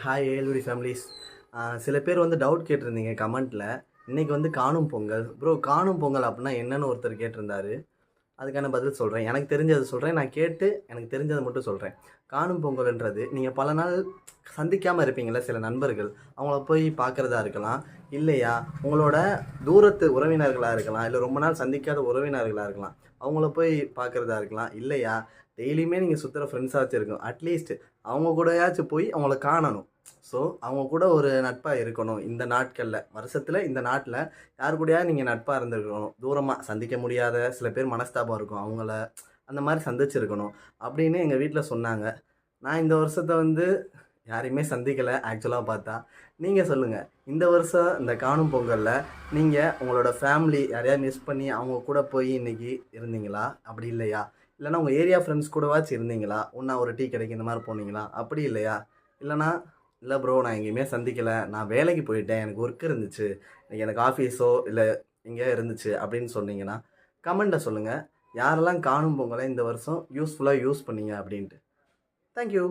Hi ஏழுடி families. சில பேர் வந்து டவுட் கேட்டிருந்தீங்க கமெண்ட்டில். இன்றைக்கி வந்து காணும் பொங்கல் ப்ரோ. காணும் பொங்கல் அப்படின்னா என்னன்னு ஒருத்தர் கேட்டிருந்தாரு. அதுக்கான பதில் சொல்கிறேன். எனக்கு தெரிஞ்சது சொல்கிறேன். நான் கேட்டு எனக்கு தெரிஞ்சதை மட்டும் சொல்கிறேன். காணும் பொங்கல்ன்றது நீங்கள் பல நாள் சந்திக்காமல் இருப்பீங்கள சில நண்பர்கள், அவங்கள போய் பார்க்குறதா இருக்கலாம், இல்லையா உங்களோட தூரத்து உறவினர்களாக இருக்கலாம், இல்லை ரொம்ப நாள் சந்திக்காத உறவினர்களாக இருக்கலாம், அவங்கள போய் பார்க்குறதா இருக்கலாம், இல்லையா டெய்லியுமே நீங்கள் சுற்றுற ஃப்ரெண்ட்ஸாச்சும் இருக்கும், அட்லீஸ்ட் அவங்க கூடயாச்சும் போய் அவங்கள காணணும். ஸோ அவங்க கூட ஒரு நட்பாக இருக்கணும். இந்த நாட்களில் வருஷத்தில் இந்த நாட்டில் யார் கூடயாவது நீங்கள் நட்பாக இருந்திருக்கணும். தூரமாக சந்திக்க முடியாத சில பேர் மனஸ்தாபம் இருக்கும், அவங்கள அந்த மாதிரி சந்திச்சிருக்கணும் அப்படின்னு எங்கள் வீட்டில் சொன்னாங்க. நான் இந்த வருஷத்தை வந்து யாரையுமே சந்திக்கலை ஆக்சுவலாக பார்த்தா. நீங்கள் சொல்லுங்கள், இந்த வருஷம் இந்த காணும் பொங்கலில் நீங்கள் உங்களோட ஃபேமிலி யாரையாவது மிஸ் பண்ணி அவங்க கூட போய் இன்றைக்கி இருந்தீங்களா? அப்படி இல்லையா? இல்லைனா உங்கள் ஏரியா ஃப்ரெண்ட்ஸ் கூடவாச்சும் இருந்தீங்களா? ஒன்றா ஒரு டீ கடைக்கு இந்த மாதிரி போனீங்களா? அப்படி இல்லையா? இல்லைனா இல்லை ப்ரோ நான் எங்கேயுமே சந்திக்கலை, நான் வேலைக்கு போயிட்டேன், எனக்கு ஒர்க் இருந்துச்சு, எனக்கு ஆஃபீஸோ இல்லை எங்கேயோ இருந்துச்சு அப்படின்னு சொன்னீங்கன்னா கமெண்ட்டை சொல்லுங்கள். யாரெல்லாம் காணும் பொங்கலை இந்த வருஷம் யூஸ்ஃபுல்லாக யூஸ் பண்ணீங்க அப்படின்ட்டு. தேங்க்யூ.